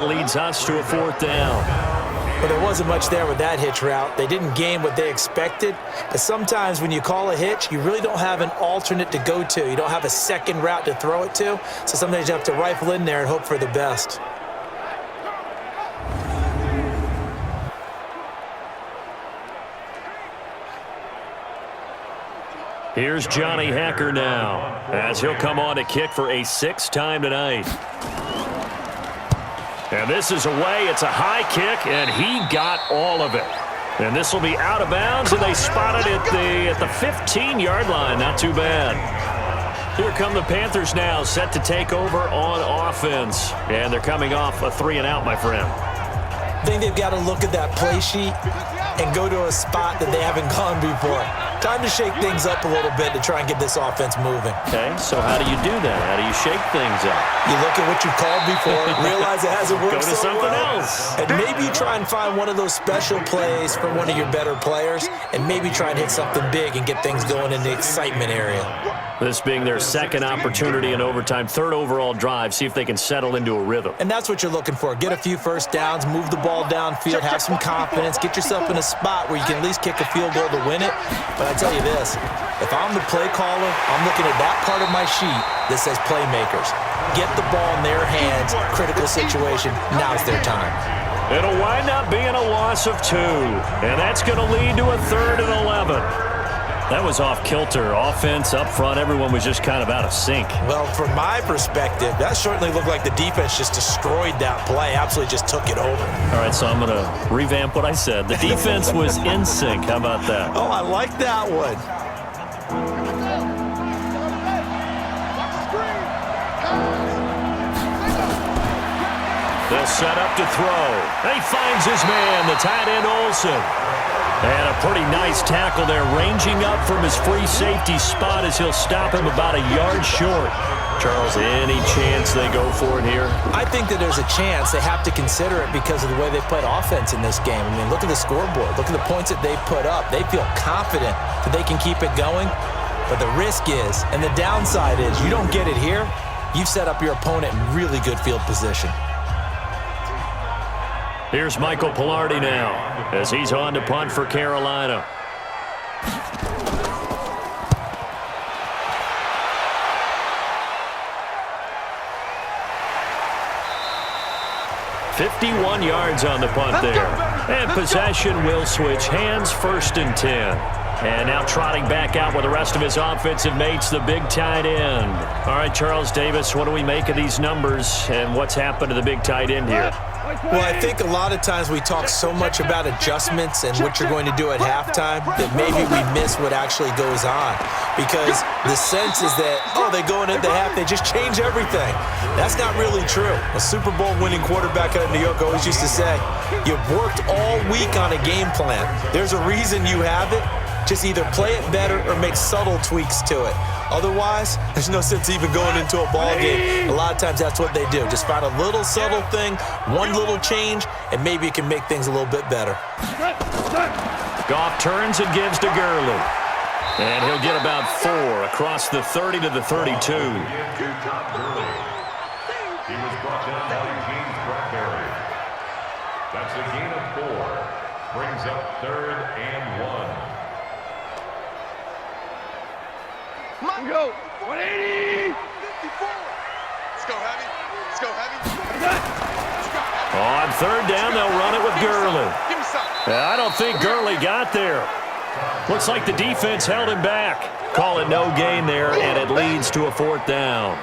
Leads us to a 4th down. Well, there wasn't much there with that hitch route. They didn't gain what they expected. But sometimes when you call a hitch, you really don't have an alternate to go to. You don't have a second route to throw it to. So sometimes you have to rifle in there and hope for the best. Here's Johnny Hacker now, as he'll come on to kick for a 6th time tonight. And this is away. It's a high kick, and he got all of it. And this will be out of bounds, and they spotted it at the 15-yard line. Not too bad. Here come the Panthers now, set to take over on offense. And they're coming off a 3-and-out, my friend. I think they've got to look at that play sheet and go to a spot that they haven't gone before. Time to shake things up a little bit to try and get this offense moving. Okay, so how do you do that? How do you shake things up? You look at what you've called before, realize it hasn't worked so so something well, else. and maybe you try and find one of those special plays from one of your better players, and maybe try and hit something big and get things going in the excitement area. This being their 2nd opportunity in overtime, 3rd overall drive, see if they can settle into a rhythm. And that's what you're looking for. Get a few first downs, move the ball downfield, have some confidence, get yourself in a spot where you can at least kick a field goal to win it. But I tell you this, if I'm the play caller, I'm looking at that part of my sheet that says playmakers. Get the ball in their hands, critical situation, now's their time. It'll wind up being a loss of 2, and that's going to lead to a 3rd and 11. That was off kilter. Offense up front, everyone was just kind of out of sync. Well, from my perspective, that certainly looked like the defense just destroyed that play, absolutely just took it over. All right, so I'm going to revamp what I said. The defense was in sync. How about that? Oh, I like that one. They'll set up to throw. And he finds his man, the tight end Olsen. And a pretty nice tackle there, ranging up from his free safety spot as he'll stop him about a yard short. Charles, any chance they go for it here? I think that there's a chance. They have to consider it because of the way they played offense in this game. I mean, look at the scoreboard. Look at the points that they put up. They feel confident that they can keep it going. But the risk is, and the downside is, you don't get it here, you've set up your opponent in really good field position. Here's Michael Pilardi now as he's on to punt for Carolina. "51 yards on the punt there. And possession will switch hands, 1st and 10. And now trotting back out with the rest of his offensive mates, the big tight end. All right, Charles Davis, what do we make of these numbers, and what's happened to the big tight end here? Well, I think a lot of times we talk so much about adjustments and what you're going to do at halftime that maybe we miss what actually goes on. Because the sense is that, oh, they go in at the half, they just change everything. That's not really true. A Super Bowl winning quarterback out of New York always used to say, you've worked all week on a game plan. There's a reason you have it. Just either play it better or make subtle tweaks to it. Otherwise, there's no sense even going into a ball game. A lot of times that's what they do. Just find a little subtle thing, one little change, and maybe it can make things a little bit better. Goff turns and gives to Gurley. And he'll get about 4 across the 30 to the 32. He was brought down by James Bradbury. That's a gain of 4. Brings up 3rd and 1. Come on, go. 180. 54. Let's go heavy. Let's go heavy. On 3rd down, they'll run it with Gurley. Give me some. I don't think Gurley got there. Looks like the defense held him back. Call it no gain there, and it leads to a 4th down.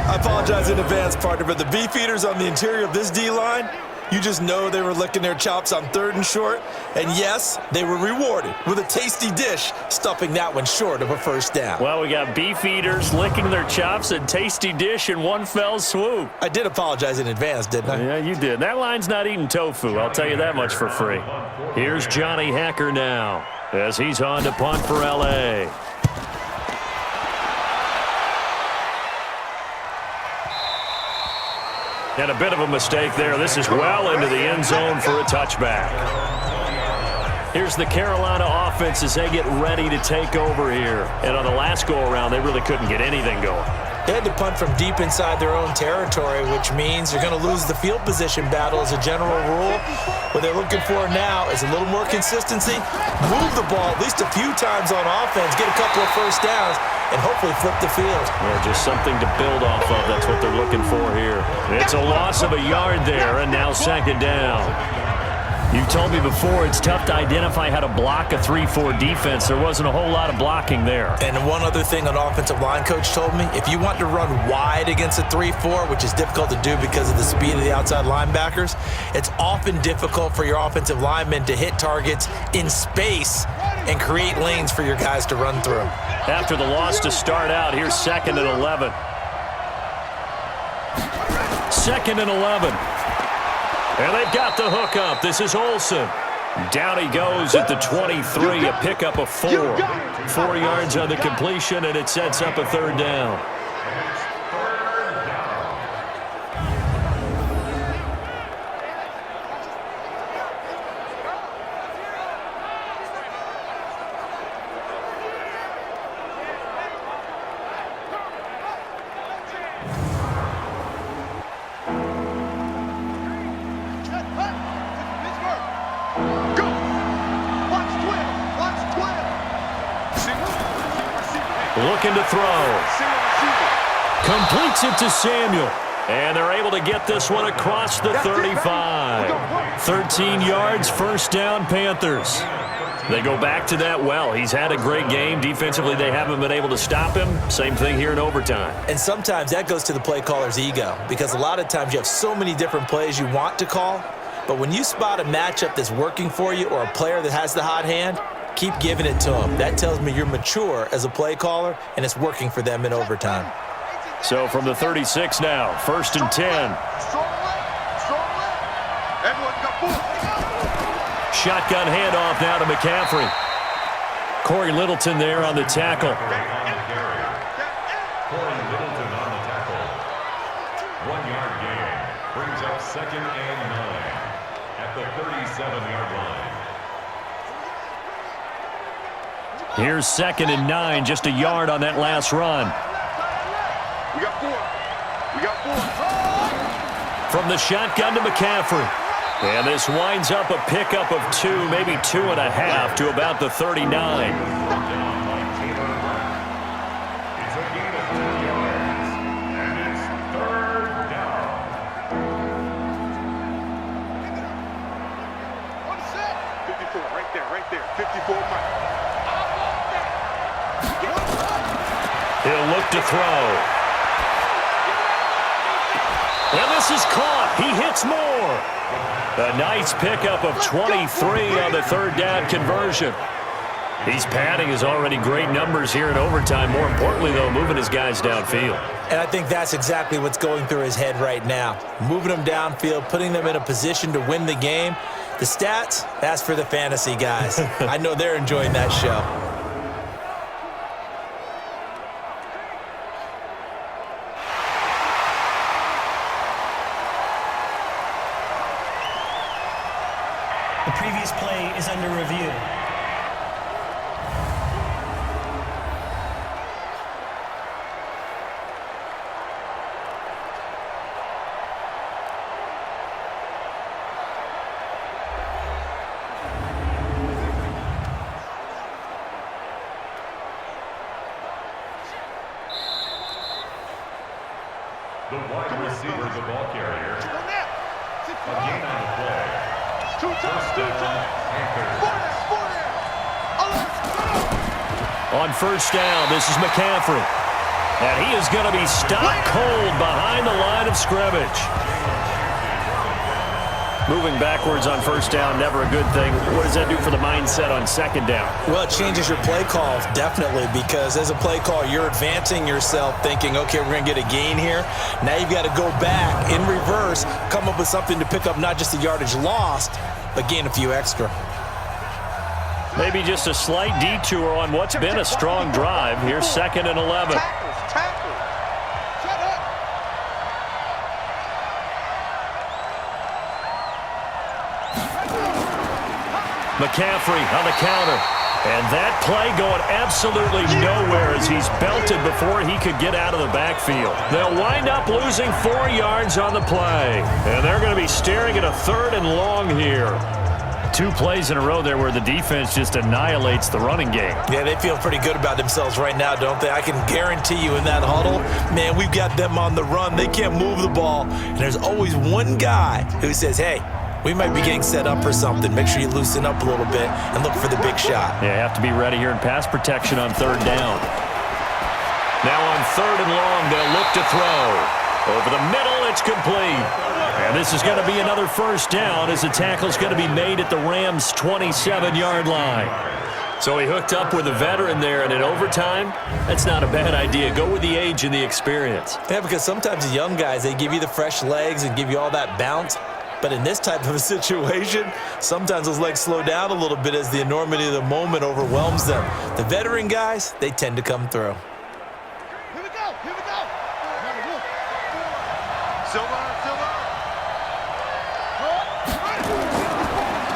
I apologize in advance, partner, but the beefeaters on the interior of this D-line, you just know they were licking their chops on 3rd and short. And yes, they were rewarded with a tasty dish, stuffing that one short of a 1st down. Well, we got beef eaters licking their chops and tasty dish in one fell swoop. I did apologize in advance, didn't I? Yeah, you did. That line's not eating tofu, I'll tell you that much for free. Here's Johnny Hacker now as he's on to punt for L.A. And a bit of a mistake there. This is well into the end zone for a touchback. Here's the Carolina offense as they get ready to take over here. And on the last go-around, they really couldn't get anything going. They had to punt from deep inside their own territory, which means you're going to lose the field position battle as a general rule. What they're looking for now is a little more consistency, move the ball at least a few times on offense, get a couple of first downs, and hopefully flip the field. Yeah, just something to build off of. That's what they're looking for here. It's a loss of a yard there, and now second down. You told me before it's tough to identify how to block a 3-4 defense. There wasn't a whole lot of blocking there. And one other thing an offensive line coach told me, if you want to run wide against a 3-4, which is difficult to do because of the speed of the outside linebackers, it's often difficult for your offensive linemen to hit targets in space and create lanes for your guys to run through. After the loss to start out, here's 2nd and 11. 2nd and 11. And they've got the hook up. This is Olsen. Down he goes at the 23, a pickup of 4. 4 yards on the completion, and it sets up a third down. Looking to throw. Completes it to Samuel. And they're able to get this one across the 35. 13 yards, first down, Panthers. They go back to that well. He's had a great game. Defensively, they haven't been able to stop him. Same thing here in overtime. And sometimes that goes to the play caller's ego, because a lot of times you have so many different plays you want to call, but when you spot a matchup that's working for you or a player that has the hot hand, keep giving it to them. That tells me you're mature as a play caller, and it's working for them in overtime. So from the 36 now, 1st and 10. Shotgun handoff now to McCaffrey. Corey Littleton there on the tackle. Corey Littleton on the tackle. 1-yard gain. Brings up 2nd and 9 at the 37-yard line. Here's 2nd and 9, just a yard on that last run. We got 4. We got 4. From the shotgun to McCaffrey. And this winds up a pickup of 2, maybe 2.5 to about the 39. It's a gain of 2 yards, and it's 3rd down. 54, right there. 54 miles. He'll look to throw. And this is caught. He hits more. A nice pickup of 23 on the third down conversion. He's padding his already great numbers here in overtime. More importantly, though, moving his guys downfield. And I think that's exactly what's going through his head right now. Moving them downfield, putting them in a position to win the game. The stats, that's for the fantasy guys. I know they're enjoying that show. The previous play is under review. The wide receiver, the ball carrier. Again on the play. 2 times. Panthers. On first down, this is McCaffrey. And he is going to be stopped cold behind the line of scrimmage. Moving backwards on first down, never a good thing. What does that do for the mindset on second down? Well, it changes your play call, definitely, because as a play call, you're advancing yourself thinking, okay, we're going to get a gain here. Now you've got to go back in reverse, come up with something to pick up not just the yardage lost, but gain a few extra. Maybe just a slight detour on what's been a strong drive. Here's 2nd and 11. Tackles. Shut up. McCaffrey on the counter. And that play going absolutely nowhere as he's belted before he could get out of the backfield. They'll wind up losing 4 yards on the play. And they're going to be staring at a 3rd and long here. 2 plays in a row there where the defense just annihilates the running game. Yeah, they feel pretty good about themselves right now, don't they? I can guarantee you in that huddle, man, we've got them on the run. They can't move the ball. And there's always one guy who says, hey, we might be getting set up for something. Make sure you loosen up a little bit and look for the big shot. Yeah, have to be ready here in pass protection on 3rd down. Now on 3rd and long, they'll look to throw. Over the middle, it's complete. And this is going to be another 1st down as the tackle's going to be made at the Rams' 27-yard line. So he hooked up with a veteran there, and in overtime, that's not a bad idea. Go with the age and the experience. Yeah, because sometimes the young guys, they give you the fresh legs and give you all that bounce. But in this type of a situation, sometimes those legs slow down a little bit as the enormity of the moment overwhelms them. The veteran guys, they tend to come through. Here we go. Here we go. Silver.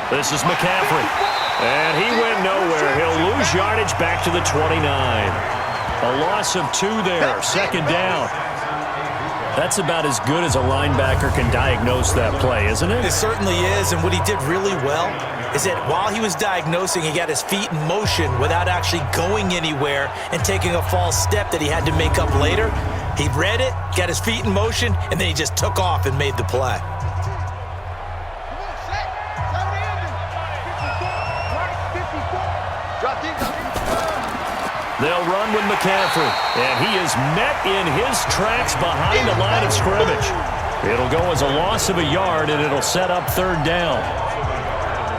This is McCaffrey. And he went nowhere. He'll lose yardage back to the 29. A loss of 2 there. 2nd down. That's about as good as a linebacker can diagnose that play, isn't it? It certainly is, and what he did really well is that while he was diagnosing, he got his feet in motion without actually going anywhere and taking a false step that he had to make up later. He read it, got his feet in motion, and then he just took off and made the play. They'll run with McCaffrey, and he is met in his tracks behind the line of scrimmage. It'll go as a loss of a yard, and it'll set up 3rd down.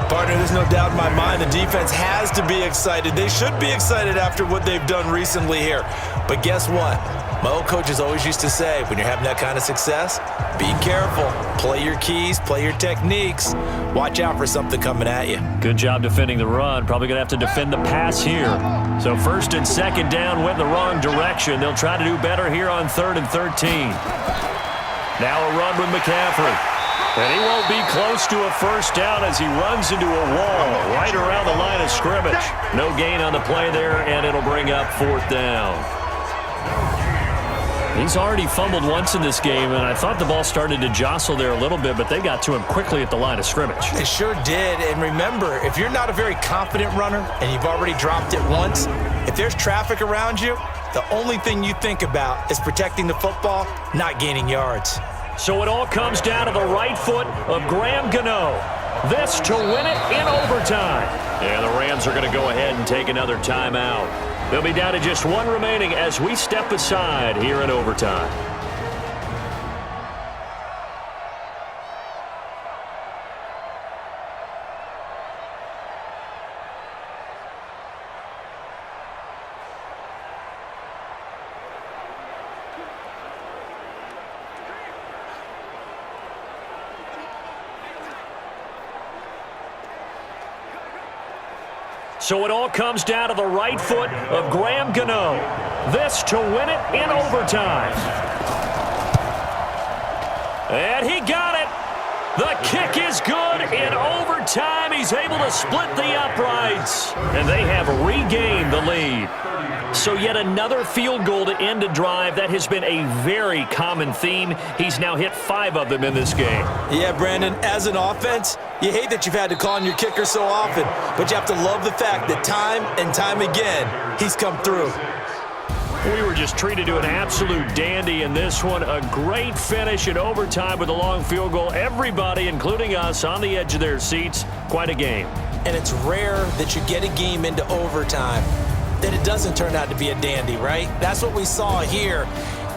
Partner, there's no doubt in my mind the defense has to be excited. They should be excited after what they've done recently here. But guess what? My old coaches always used to say, when you're having that kind of success, be careful. Play your keys, play your techniques. Watch out for something coming at you. Good job defending the run. Probably going to have to defend the pass here. So 1st and 2nd down went the wrong direction. They'll try to do better here on 3rd and 13. Now a run with McCaffrey. And he won't be close to a 1st down as he runs into a wall right around the line of scrimmage. No gain on the play there, and it'll bring up 4th down. He's already fumbled once in this game, and I thought the ball started to jostle there a little bit, but they got to him quickly at the line of scrimmage. They sure did, and remember, if you're not a very confident runner and you've already dropped it once, if there's traffic around you, the only thing you think about is protecting the football, not gaining yards. So it all comes down to the right foot of Graham Gano. This to win it in overtime. And the Rams are going to go ahead and take another timeout. They'll be down to just 1 remaining as we step aside here in overtime. So it all comes down to the right foot of Graham Gano. This to win it in overtime. And he got it. The kick is good in overtime. He's able to split the uprights. And they have regained the lead. So yet another field goal to end a drive. That has been a very common theme. He's now hit 5 of them in this game. Yeah, Brandon, as an offense, you hate that you've had to call on your kicker so often, but you have to love the fact that time and time again, he's come through. We were just treated to an absolute dandy in this one. A great finish in overtime with a long field goal. Everybody, including us, on the edge of their seats. Quite a game. And it's rare that you get a game into overtime that it doesn't turn out to be a dandy, right? That's what we saw here.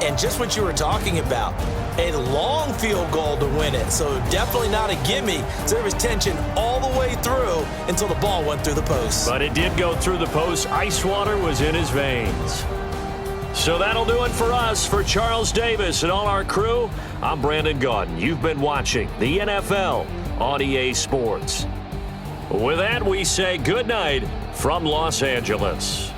And just what you were talking about, a long field goal to win it. So definitely not a gimme. So there was tension all the way through until the ball went through the post. But it did go through the post. Ice water was in his veins. So that'll do it for us. For Charles Davis and all our crew, I'm Brandon Gaudin. You've been watching the NFL on EA Sports. With that, we say good night from Los Angeles.